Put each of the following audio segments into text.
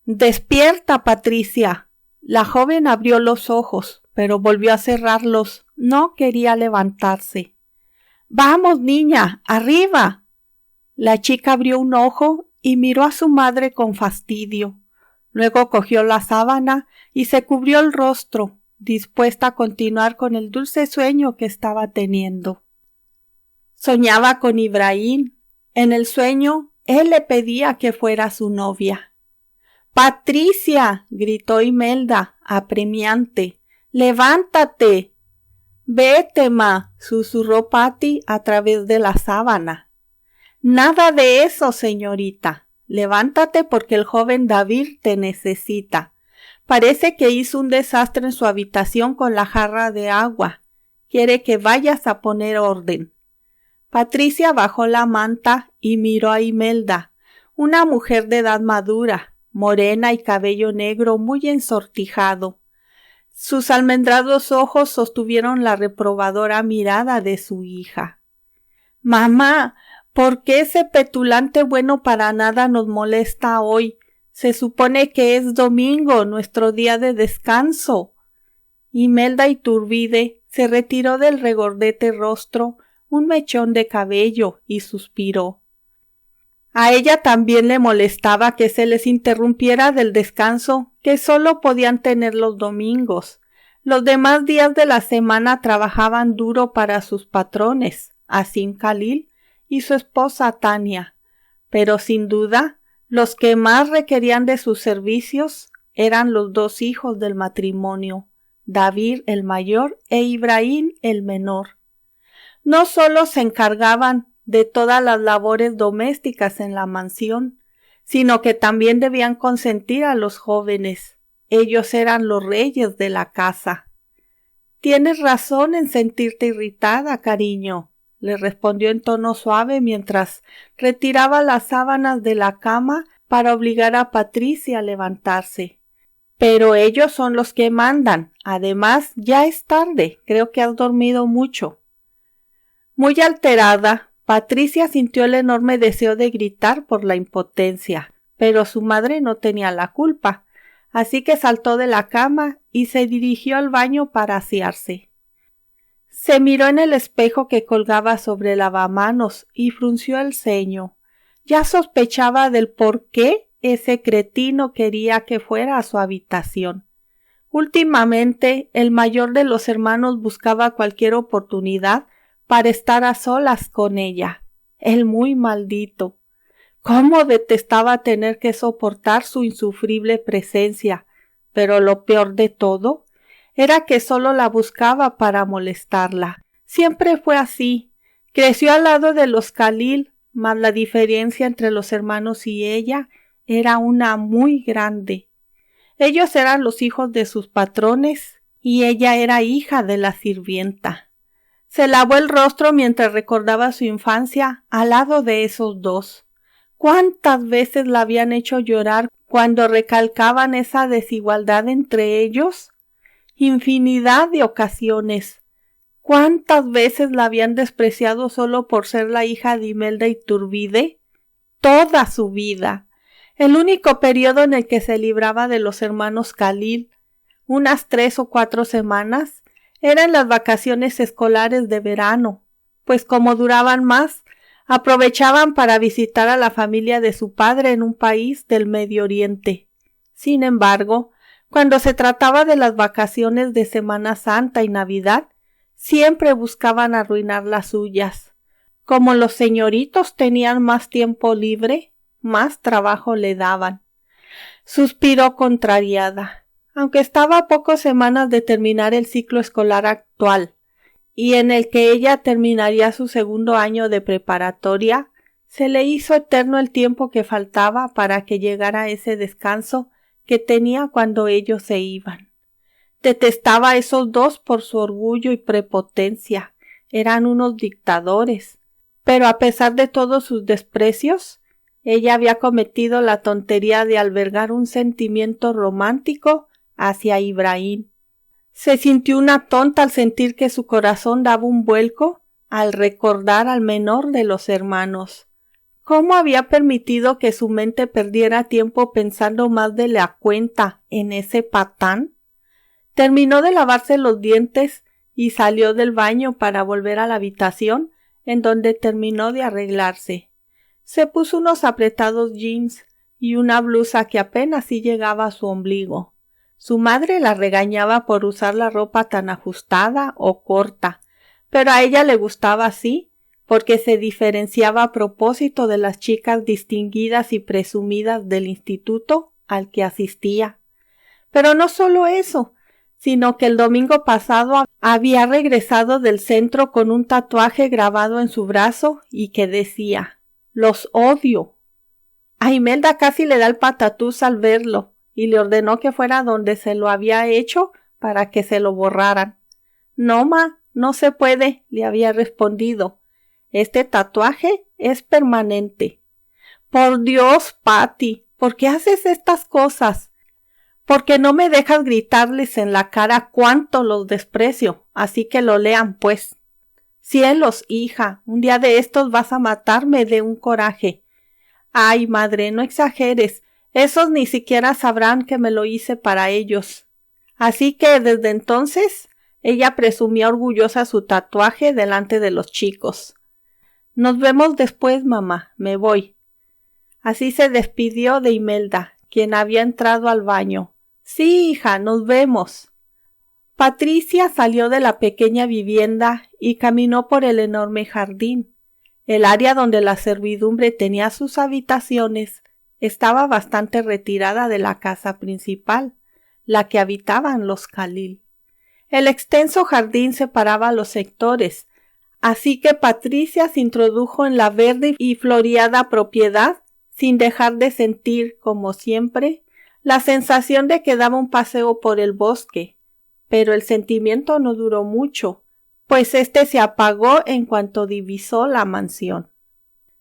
Despierta, Patricia. La joven abrió los ojos, pero volvió a cerrarlos. No quería levantarse. Vamos, niña, arriba. La chica abrió un ojo y miró a su madre con fastidio. Luego cogió la sábana y se cubrió el rostro, dispuesta a continuar con el dulce sueño que estaba teniendo. Soñaba con Ibrahim. En el sueño, él le pedía que fuera su novia. ¡Patricia!, gritó Imelda, apremiante. ¡Levántate! Vete, ma, susurró Patty a través de la sábana. Nada de eso, señorita. Levántate porque el joven David te necesita. Parece que hizo un desastre en su habitación con la jarra de agua. Quiere que vayas a poner orden. Patricia bajó la manta y miró a Imelda, una mujer de edad madura, morena y cabello negro muy ensortijado. Sus almendrados ojos sostuvieron la reprobadora mirada de su hija. Mamá, ¿por qué ese petulante bueno para nada nos molesta hoy? Se supone que es domingo, nuestro día de descanso. Imelda Iturbide se retiró del regordete rostro un mechón de cabello y suspiró. A ella también le molestaba que se les interrumpiera del descanso que solo podían tener los domingos. Los demás días de la semana trabajaban duro para sus patrones, Asim Khalil y su esposa Tania, pero sin duda los que más requerían de sus servicios eran los dos hijos del matrimonio, David el mayor e Ibrahim el menor. No solo se encargaban de todas las labores domésticas en la mansión, sino que también debían consentir a los jóvenes. Ellos eran los reyes de la casa. Tienes razón en sentirte irritada, cariño, le respondió en tono suave mientras retiraba las sábanas de la cama para obligar a Patricia a levantarse. Pero ellos son los que mandan. Además, ya es tarde. Creo que has dormido mucho. Muy alterada, Patricia sintió el enorme deseo de gritar por la impotencia, pero su madre no tenía la culpa, así que saltó de la cama y se dirigió al baño para asearse. Se miró en el espejo que colgaba sobre el lavamanos y frunció el ceño. Ya sospechaba del por qué ese cretino quería que fuera a su habitación. Últimamente, el mayor de los hermanos buscaba cualquier oportunidad para estar a solas con ella. El muy maldito. Cómo detestaba tener que soportar su insufrible presencia, pero lo peor de todo era que solo la buscaba para molestarla. Siempre fue así. Creció al lado de los Khalil, mas la diferencia entre los hermanos y ella era una muy grande. Ellos eran los hijos de sus patrones y ella era hija de la sirvienta. Se lavó el rostro mientras recordaba su infancia al lado de esos dos. ¿Cuántas veces la habían hecho llorar cuando recalcaban esa desigualdad entre ellos? Infinidad de ocasiones. ¿Cuántas veces la habían despreciado solo por ser la hija de Imelda Iturbide? Toda su vida. El único periodo en el que se libraba de los hermanos Khalil, unas 3 o 4 semanas, eran las vacaciones escolares de verano, pues como duraban más, aprovechaban para visitar a la familia de su padre en un país del Medio Oriente. Sin embargo, cuando se trataba de las vacaciones de Semana Santa y Navidad, siempre buscaban arruinar las suyas. Como los señoritos tenían más tiempo libre, más trabajo le daban. Suspiró contrariada. Aunque estaba a pocas semanas de terminar el ciclo escolar actual y en el que ella terminaría su segundo año de preparatoria, se le hizo eterno el tiempo que faltaba para que llegara ese descanso que tenía cuando ellos se iban. Detestaba a esos dos por su orgullo y prepotencia. Eran unos dictadores. Pero a pesar de todos sus desprecios, ella había cometido la tontería de albergar un sentimiento romántico hacia Ibrahim. Se sintió una tonta al sentir que su corazón daba un vuelco al recordar al menor de los hermanos. ¿Cómo había permitido que su mente perdiera tiempo pensando más de la cuenta en ese patán? Terminó de lavarse los dientes y salió del baño para volver a la habitación, en donde terminó de arreglarse. Se puso unos apretados jeans y una blusa que apenas sí llegaba a su ombligo. Su madre la regañaba por usar la ropa tan ajustada o corta, pero a ella le gustaba así, porque se diferenciaba a propósito de las chicas distinguidas y presumidas del instituto al que asistía. Pero no solo eso, sino que el domingo pasado había regresado del centro con un tatuaje grabado en su brazo y que decía: «Los odio». A Imelda casi le da el patatús al verlo y le ordenó que fuera donde se lo había hecho para que se lo borraran. «No, ma, no se puede», le había respondido. «Este tatuaje es permanente». «Por Dios, Patty, ¿por qué haces estas cosas?» «Porque no me dejas gritarles en la cara cuánto los desprecio, así que lo lean, pues». «Cielos, hija, un día de estos vas a matarme de un coraje». «Ay, madre, no exageres, esos ni siquiera sabrán que me lo hice para ellos». Así que desde entonces ella presumía orgullosa su tatuaje delante de los chicos. «Nos vemos después, mamá, me voy». Así se despidió de Imelda, quien había entrado al baño. «Sí, hija, nos vemos». Patricia salió de la pequeña vivienda y caminó por el enorme jardín. El área donde la servidumbre tenía sus habitaciones estaba bastante retirada de la casa principal, la que habitaban los Khalil. El extenso jardín separaba los sectores, así que Patricia se introdujo en la verde y floreada propiedad sin dejar de sentir, como siempre, la sensación de que daba un paseo por el bosque. Pero el sentimiento no duró mucho, pues éste se apagó en cuanto divisó la mansión.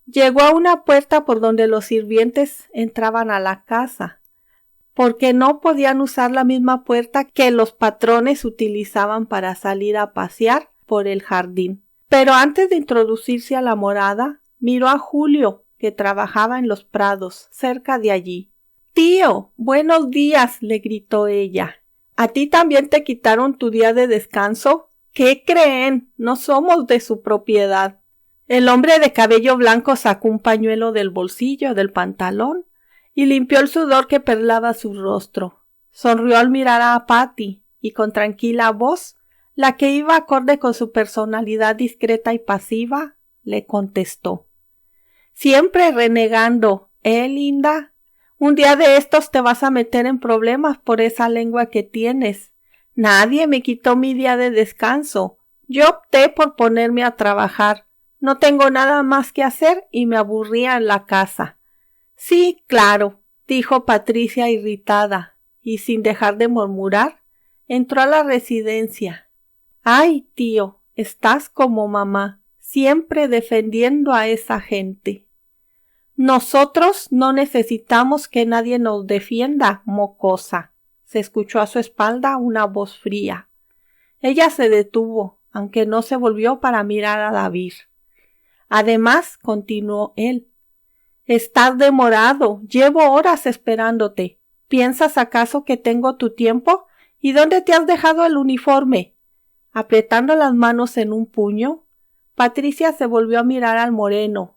Llegó a una puerta por donde los sirvientes entraban a la casa, porque no podían usar la misma puerta que los patrones utilizaban para salir a pasear por el jardín. Pero antes de introducirse a la morada, miró a Julio, que trabajaba en los prados, cerca de allí. «Tío, buenos días», le gritó ella. «¿A ti también te quitaron tu día de descanso? ¿Qué creen? No somos de su propiedad». El hombre de cabello blanco sacó un pañuelo del bolsillo del pantalón y limpió el sudor que perlaba su rostro. Sonrió al mirar a Patty y con tranquila voz, la que iba acorde con su personalidad discreta y pasiva, le contestó: «Siempre renegando, linda? Un día de estos te vas a meter en problemas por esa lengua que tienes. Nadie me quitó mi día de descanso. Yo opté por ponerme a trabajar. No tengo nada más que hacer y me aburría en la casa». «Sí, claro», dijo Patricia irritada, y sin dejar de murmurar, entró a la residencia. «Ay, tío, estás como mamá, siempre defendiendo a esa gente». «Nosotros no necesitamos que nadie nos defienda, mocosa», se escuchó a su espalda una voz fría. Ella se detuvo, aunque no se volvió para mirar a David. «Además», continuó él, «estás demorado, llevo horas esperándote. ¿Piensas acaso que tengo tu tiempo? ¿Y dónde te has dejado el uniforme?» Apretando las manos en un puño, Patricia se volvió a mirar al moreno.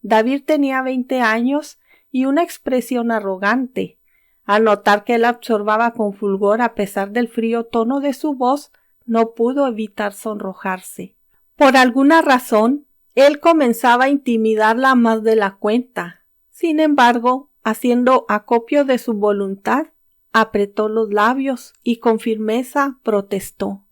David tenía 20 años y una expresión arrogante. Al notar que él absorbaba con fulgor a pesar del frío tono de su voz, no pudo evitar sonrojarse. Por alguna razón, él comenzaba a intimidarla más de la cuenta. Sin embargo, haciendo acopio de su voluntad, apretó los labios y con firmeza protestó: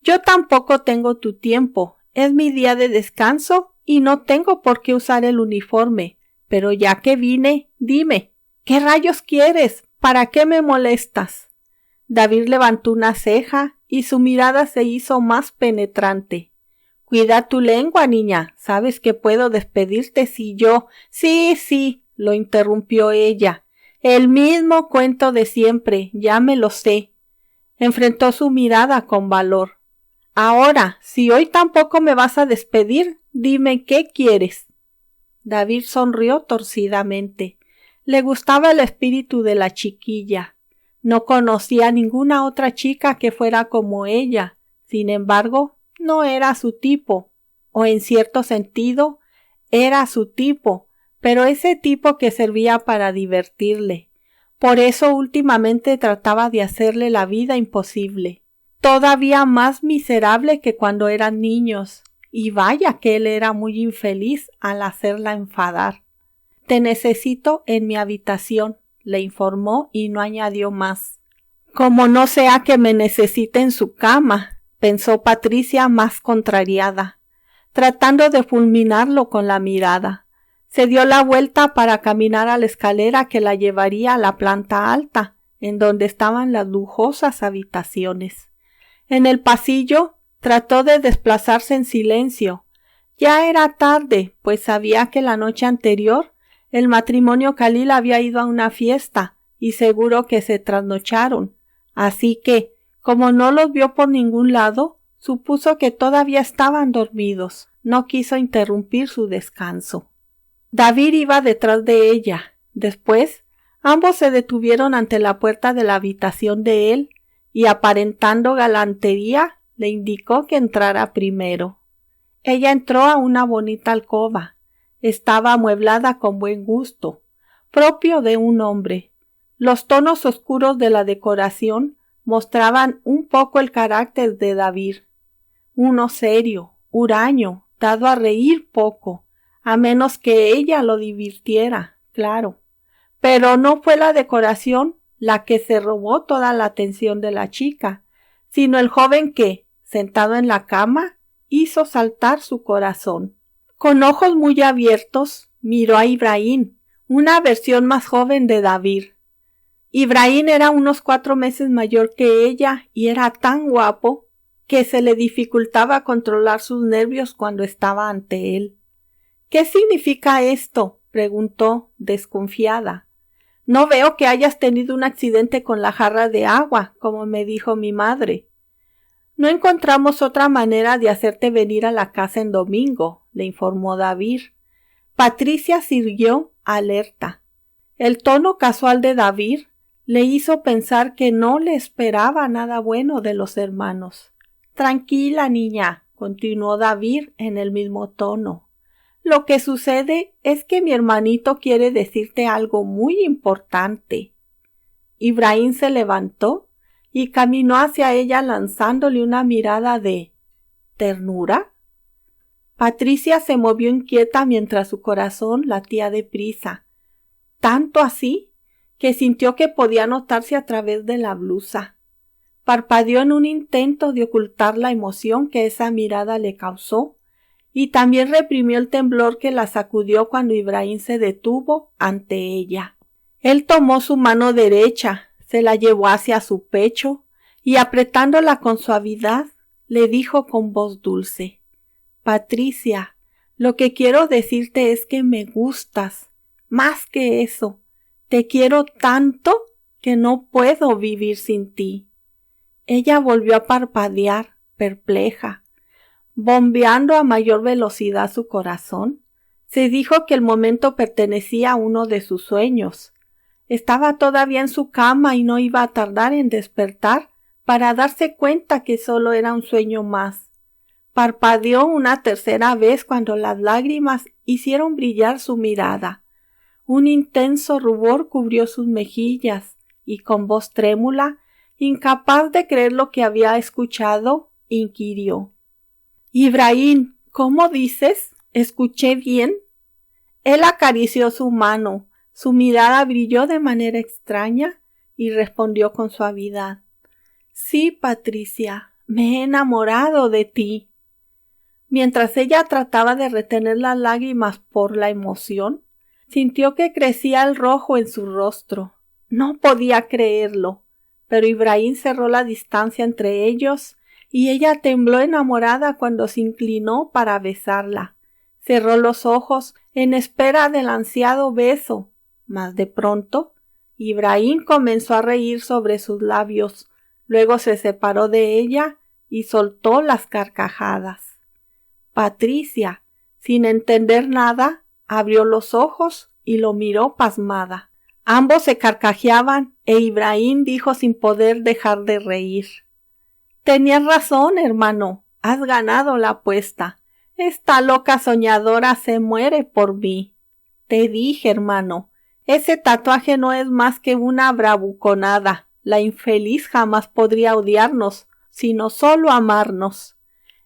«Yo tampoco tengo tu tiempo. Es mi día de descanso y no tengo por qué usar el uniforme. Pero ya que vine, dime, ¿qué rayos quieres? ¿Para qué me molestas?» David levantó una ceja y su mirada se hizo más penetrante. «Cuida tu lengua, niña. Sabes que puedo despedirte si yo…» Sí, lo interrumpió ella. «El mismo cuento de siempre, ya me lo sé». Enfrentó su mirada con valor. «Ahora, si hoy tampoco me vas a despedir, dime qué quieres». David sonrió torcidamente. Le gustaba el espíritu de la chiquilla. No conocía a ninguna otra chica que fuera como ella. Sin embargo, no era su tipo, o en cierto sentido, era su tipo, pero ese tipo que servía para divertirle. Por eso últimamente trataba de hacerle la vida imposible. Todavía más miserable que cuando eran niños. Y vaya que él era muy infeliz al hacerla enfadar. «Te necesito en mi habitación», le informó y no añadió más. «Como no sea que me necesite en su cama», pensó Patricia más contrariada, tratando de fulminarlo con la mirada. Se dio la vuelta para caminar a la escalera que la llevaría a la planta alta, en donde estaban las lujosas habitaciones. En el pasillo trató de desplazarse en silencio. Ya era tarde, pues sabía que la noche anterior el matrimonio Khalil había ido a una fiesta y seguro que se trasnocharon. Así que, como no los vio por ningún lado, supuso que todavía estaban dormidos. No quiso interrumpir su descanso. David iba detrás de ella. Después, ambos se detuvieron ante la puerta de la habitación de él y, aparentando galantería, le indicó que entrara primero. Ella entró a una bonita alcoba. Estaba amueblada con buen gusto, propio de un hombre. Los tonos oscuros de la decoración mostraban un poco el carácter de David. Uno serio, huraño, dado a reír poco, a menos que ella lo divirtiera, claro. Pero no fue la decoración la que se robó toda la atención de la chica, sino el joven que, sentado en la cama, hizo saltar su corazón. Con ojos muy abiertos, miró a Ibrahim, una versión más joven de David. Ibrahim era unos 4 meses mayor que ella y era tan guapo que se le dificultaba controlar sus nervios cuando estaba ante él. «¿Qué significa esto?», preguntó, desconfiada. «No veo que hayas tenido un accidente con la jarra de agua, como me dijo mi madre». «No encontramos otra manera de hacerte venir a la casa en domingo», le informó David. Patricia siguió alerta. El tono casual de David le hizo pensar que no le esperaba nada bueno de los hermanos. «Tranquila, niña», continuó David en el mismo tono. «Lo que sucede es que mi hermanito quiere decirte algo muy importante». Ibrahim se levantó y caminó hacia ella lanzándole una mirada de ¿ternura? Patricia se movió inquieta mientras su corazón latía deprisa, tanto así que sintió que podía notarse a través de la blusa. Parpadeó en un intento de ocultar la emoción que esa mirada le causó y también reprimió el temblor que la sacudió cuando Ibrahim se detuvo ante ella. Él tomó su mano derecha, se la llevó hacia su pecho y apretándola con suavidad, le dijo con voz dulce: «Patricia, lo que quiero decirte es que me gustas. Más que eso, te quiero tanto que no puedo vivir sin ti». Ella volvió a parpadear, perpleja. Bombeando a mayor velocidad su corazón, se dijo que el momento pertenecía a uno de sus sueños. Estaba todavía en su cama y no iba a tardar en despertar para darse cuenta que solo era un sueño más. Parpadeó una tercera vez cuando las lágrimas hicieron brillar su mirada. Un intenso rubor cubrió sus mejillas y con voz trémula, incapaz de creer lo que había escuchado, inquirió: «Ibrahim, ¿cómo dices? ¿Escuché bien?». Él acarició su mano, su mirada brilló de manera extraña y respondió con suavidad: «Sí, Patricia, me he enamorado de ti». Mientras ella trataba de retener las lágrimas por la emoción, sintió que crecía el rojo en su rostro. No podía creerlo, pero Ibrahim cerró la distancia entre ellos y ella tembló enamorada cuando se inclinó para besarla. Cerró los ojos en espera del ansiado beso, mas de pronto Ibrahim comenzó a reír sobre sus labios. Luego se separó de ella y soltó las carcajadas. Patricia, sin entender nada, abrió los ojos y lo miró pasmada. Ambos se carcajeaban e Ibrahim dijo sin poder dejar de reír: «Tenías razón, hermano, has ganado la apuesta. Esta loca soñadora se muere por mí. Te dije, hermano, ese tatuaje no es más que una bravuconada. La infeliz jamás podría odiarnos, sino solo amarnos».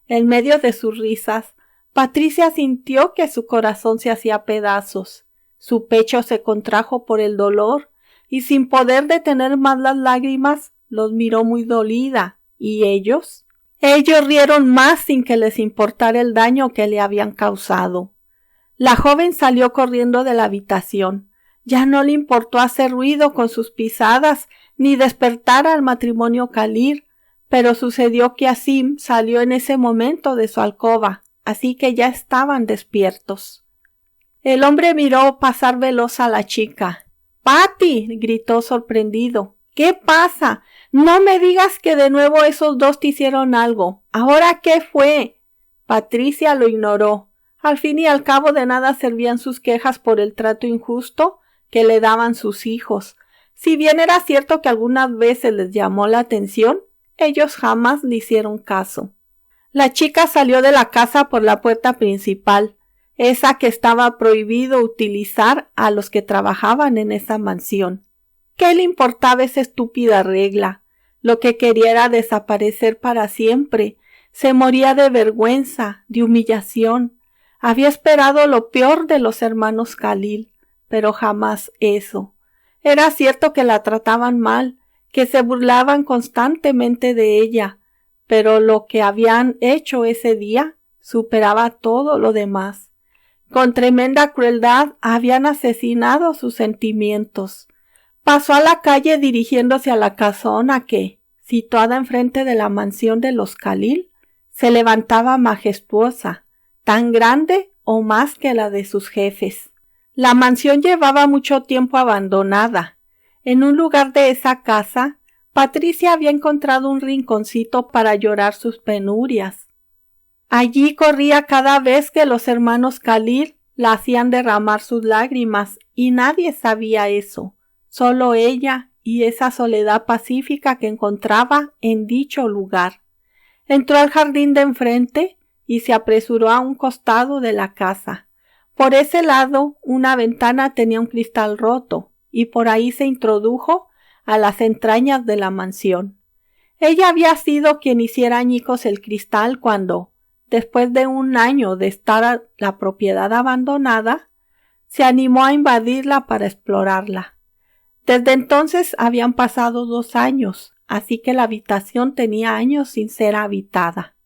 En medio de sus risas, Patricia sintió que su corazón se hacía pedazos. Su pecho se contrajo por el dolor y sin poder detener más las lágrimas, los miró muy dolida. ¿Y ellos? Ellos rieron más sin que les importara el daño que le habían causado. La joven salió corriendo de la habitación. Ya no le importó hacer ruido con sus pisadas ni despertar al matrimonio Khalil, pero sucedió que Asim salió en ese momento de su alcoba, así que ya estaban despiertos. El hombre miró pasar veloz a la chica. «¡Patty!», gritó sorprendido. «¿Qué pasa? No me digas que de nuevo esos dos te hicieron algo. ¿Ahora qué fue?». Patricia lo ignoró. Al fin y al cabo de nada servían sus quejas por el trato injusto que le daban sus hijos. Si bien era cierto que algunas veces les llamó la atención, ellos jamás le hicieron caso. La chica salió de la casa por la puerta principal, esa que estaba prohibido utilizar a los que trabajaban en esa mansión. ¿Qué le importaba esa estúpida regla? Lo que quería era desaparecer para siempre. Se moría de vergüenza, de humillación. Había esperado lo peor de los hermanos Khalil, pero jamás eso. Era cierto que la trataban mal, que se burlaban constantemente de ella, pero lo que habían hecho ese día superaba todo lo demás. Con tremenda crueldad habían asesinado sus sentimientos. Pasó a la calle dirigiéndose a la casona que, situada enfrente de la mansión de los Khalil, se levantaba majestuosa, tan grande o más que la de sus jefes. La mansión llevaba mucho tiempo abandonada. En un lugar de esa casa, Patricia había encontrado un rinconcito para llorar sus penurias. Allí corría cada vez que los hermanos Khalil la hacían derramar sus lágrimas y nadie sabía eso, solo ella y esa soledad pacífica que encontraba en dicho lugar. Entró al jardín de enfrente y se apresuró a un costado de la casa. Por ese lado una ventana tenía un cristal roto y por ahí se introdujo a las entrañas de la mansión. Ella había sido quien hiciera añicos el cristal cuando, después de un año de estar la propiedad abandonada, se animó a invadirla para explorarla. Desde entonces habían pasado 2 años, así que la habitación tenía años sin ser habitada.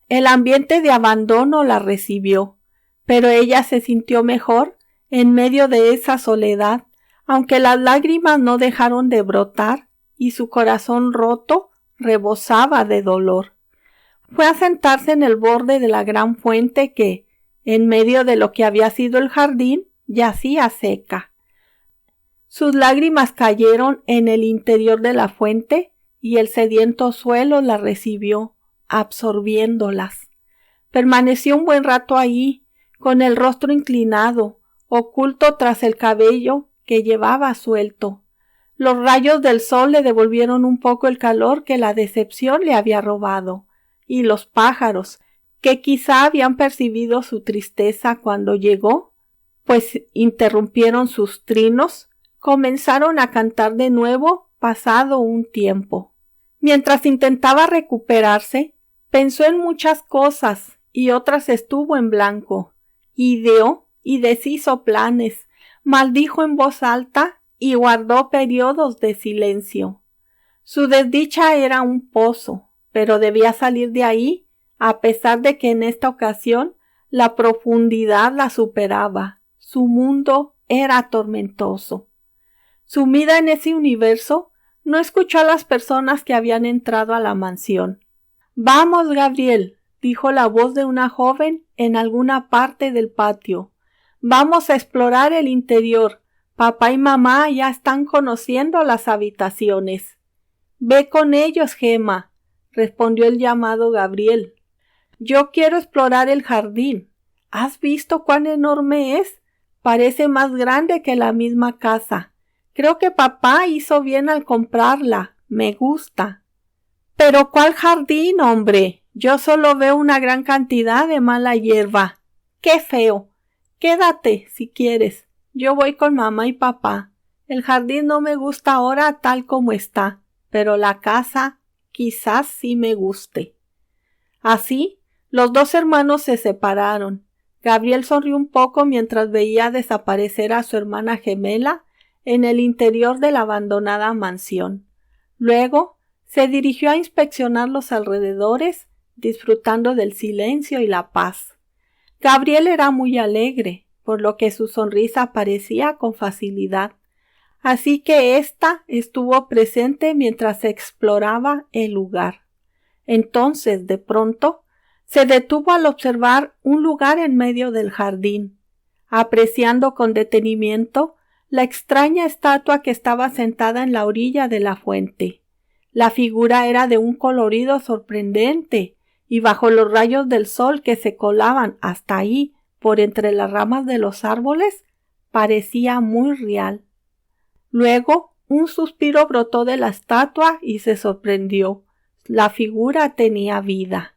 El ambiente de abandono la recibió, pero ella se sintió mejor en medio de esa soledad, aunque las lágrimas no dejaron de brotar y su corazón roto rebosaba de dolor. Fue a sentarse en el borde de la gran fuente que, en medio de lo que había sido el jardín, yacía seca. Sus lágrimas cayeron en el interior de la fuente y el sediento suelo las recibió, absorbiéndolas. Permaneció un buen rato ahí, con el rostro inclinado, oculto tras el cabello que llevaba suelto. Los rayos del sol le devolvieron un poco el calor que la decepción le había robado, y los pájaros, que quizá habían percibido su tristeza cuando llegó, pues interrumpieron sus trinos, comenzaron a cantar de nuevo pasado un tiempo. Mientras intentaba recuperarse, pensó en muchas cosas y otras estuvo en blanco. Ideó y deshizo planes, maldijo en voz alta y guardó periodos de silencio. Su desdicha era un pozo, pero debía salir de ahí, a pesar de que en esta ocasión la profundidad la superaba. Su mundo era tormentoso. Sumida en ese universo, no escuchó a las personas que habían entrado a la mansión. «Vamos, Gabriel», dijo la voz de una joven en alguna parte del patio. «Vamos a explorar el interior. Papá y mamá ya están conociendo las habitaciones». «Ve con ellos, Gemma», respondió el llamado Gabriel. «Yo quiero explorar el jardín. ¿Has visto cuán enorme es? Parece más grande que la misma casa. Creo que papá hizo bien al comprarla. Me gusta. Pero ¿cuál jardín, hombre? Yo solo veo una gran cantidad de mala hierba. ¡Qué feo! Quédate, si quieres. Yo voy con mamá y papá. El jardín no me gusta ahora tal como está, pero la casa quizás sí me guste. Así, los dos hermanos se separaron. Gabriel sonrió un poco mientras veía desaparecer a su hermana gemela en el interior de la abandonada mansión. Luego, se dirigió a inspeccionar los alrededores, disfrutando del silencio y la paz. Gabriel era muy alegre, por lo que su sonrisa aparecía con facilidad. Así que ésta estuvo presente mientras exploraba el lugar. Entonces, de pronto, se detuvo al observar un lugar en medio del jardín, apreciando con detenimiento la extraña estatua que estaba sentada en la orilla de la fuente. La figura era de un colorido sorprendente y bajo los rayos del sol que se colaban hasta ahí por entre las ramas de los árboles, parecía muy real. Luego, un suspiro brotó de la estatua y se sorprendió. La figura tenía vida.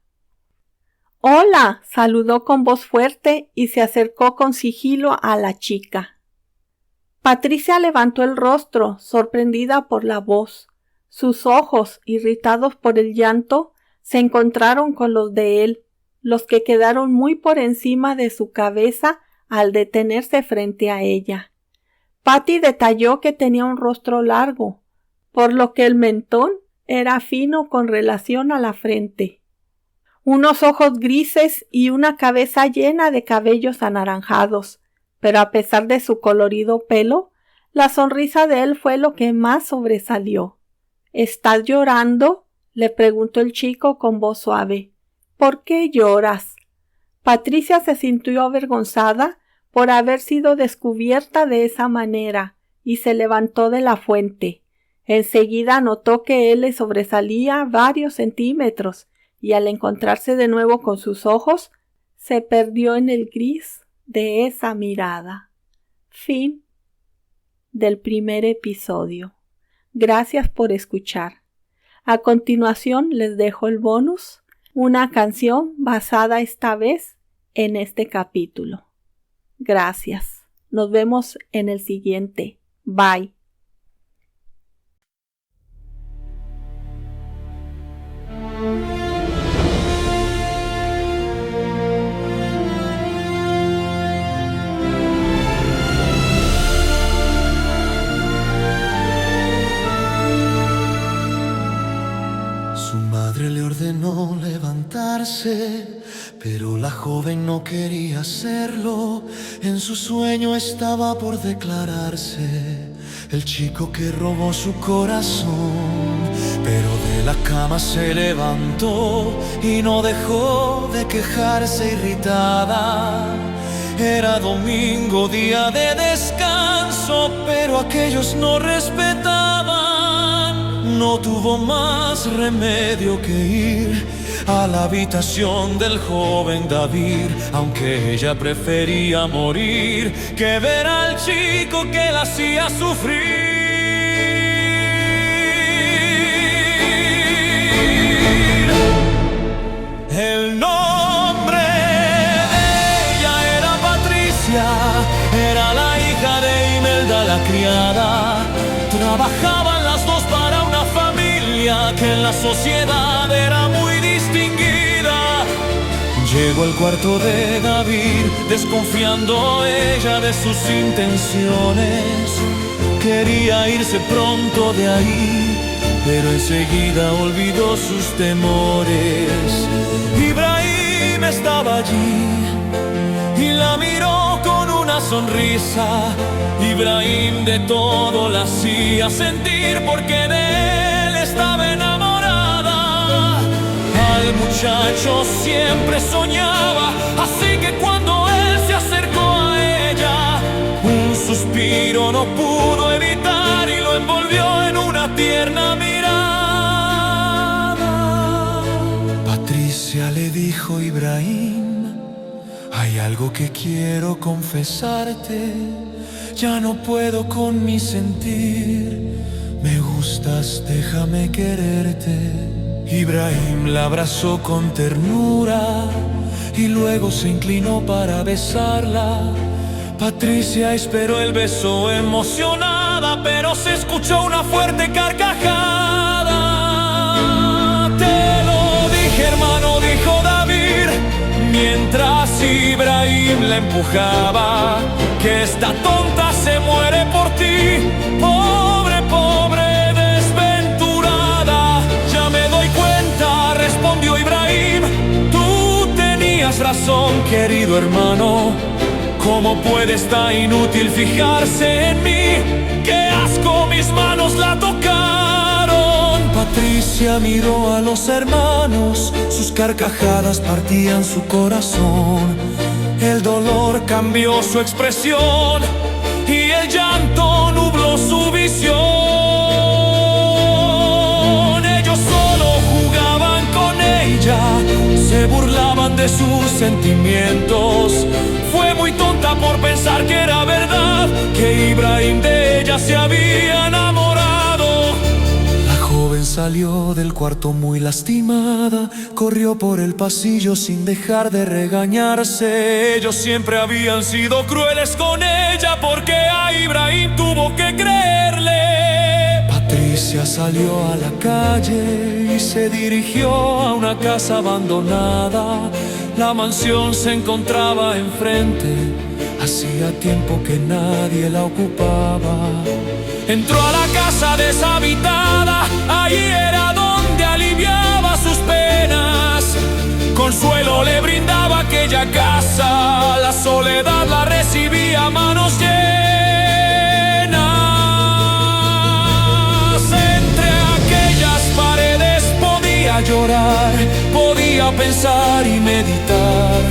«Hola», saludó con voz fuerte y se acercó con sigilo a la chica. Patricia levantó el rostro, sorprendida por la voz. Sus ojos, irritados por el llanto, se encontraron con los de él, los que quedaron muy por encima de su cabeza al detenerse frente a ella. Patty detalló que tenía un rostro largo, por lo que el mentón era fino con relación a la frente. Unos ojos grises y una cabeza llena de cabellos anaranjados, pero a pesar de su colorido pelo, la sonrisa de él fue lo que más sobresalió. ¿Estás llorando?, le preguntó el chico con voz suave. ¿Por qué lloras? Patricia se sintió avergonzada por haber sido descubierta de esa manera y se levantó de la fuente. Enseguida notó que él le sobresalía varios centímetros y al encontrarse de nuevo con sus ojos, se perdió en el gris de esa mirada. Fin del primer episodio. Gracias por escuchar. A continuación les dejo el bonus, una canción basada esta vez en este capítulo. Gracias. Nos vemos en el siguiente. Bye. Su madre le ordenó levantarse, pero la joven no quería hacerlo. En su sueño estaba por declararse el chico que robó su corazón. Pero de la cama se levantó y no dejó de quejarse irritada. Era domingo, día de descanso, pero aquellos no respetaban. No tuvo más remedio que ir a la habitación del joven David, aunque ella prefería morir que ver al chico que la hacía sufrir. El nombre de ella era Patricia, era la hija de Imelda la criada. Trabajaban las dos para una familia que en la sociedad era muy distinguida. Llegó al cuarto de David, desconfiando ella de sus intenciones. Quería irse pronto de ahí, pero enseguida olvidó sus temores. Ibrahim estaba allí y la miró con una sonrisa. Ibrahim de todo la hacía sentir porque de él estaba enamorada. Al muchacho siempre soñaba, así que cuando él se acercó a ella, un suspiro no pudo evitar y lo envolvió en una tierna mirada. Patricia le dijo Ibrahim: ay, Hay algo que quiero confesarte, ya no puedo con mi sentir. Me gustas, déjame quererte. Ibrahim la abrazó con ternura y luego se inclinó para besarla. Patricia esperó el beso emocionada, pero se escuchó una fuerte carcajada. Te lo dije, hermano, dijo David, mientras Ibrahim la empujaba, que esta tonta se muere por ti. Pobre, pobre, desventurada. Ya me doy cuenta, respondió Ibrahim. Tú tenías razón, querido hermano. ¿Cómo puede esta inútil fijarse en mí? ¡Qué asco! Mis manos la tocaron. Patricia miró a los hermanos, sus carcajadas partían su corazón. El dolor cambió su expresión y el llanto nubló su visión. Ellos solo jugaban con ella, se burlaban de sus sentimientos. Fue muy tonta por pensar que era verdad, que Ibrahim de ella se había enamorado. La joven salió del cuarto muy lastimada, corrió por el pasillo sin dejar de regañarse. Ellos siempre habían sido crueles con ella, porque a Ibrahim tuvo que creerle. Patricia salió a la calle y se dirigió a una casa abandonada. La mansión se encontraba enfrente, hacía tiempo que nadie la ocupaba. Entró a la casa deshabitada, allí era donde aliviaba sus penas. Consuelo le brindaba aquella casa, la soledad la recibía a manos llenas. Entre aquellas paredes podía llorar, podía pensar y meditar,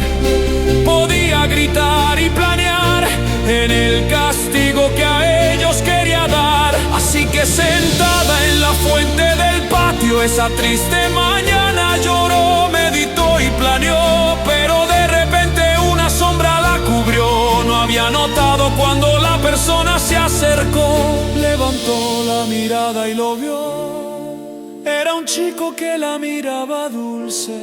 podía gritar y planear en el castigo que a ellos quería dar. Así que sentada en la fuente del patio, esa triste mañana lloró, meditó y planeó, pero de repente una sombra la cubrió. No había notado cuando la persona se acercó, levantó la mirada y lo vio. Era un chico que la miraba dulce,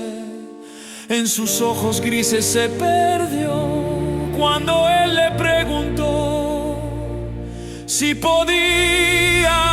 en sus ojos grises se perdió cuando él le preguntó si podía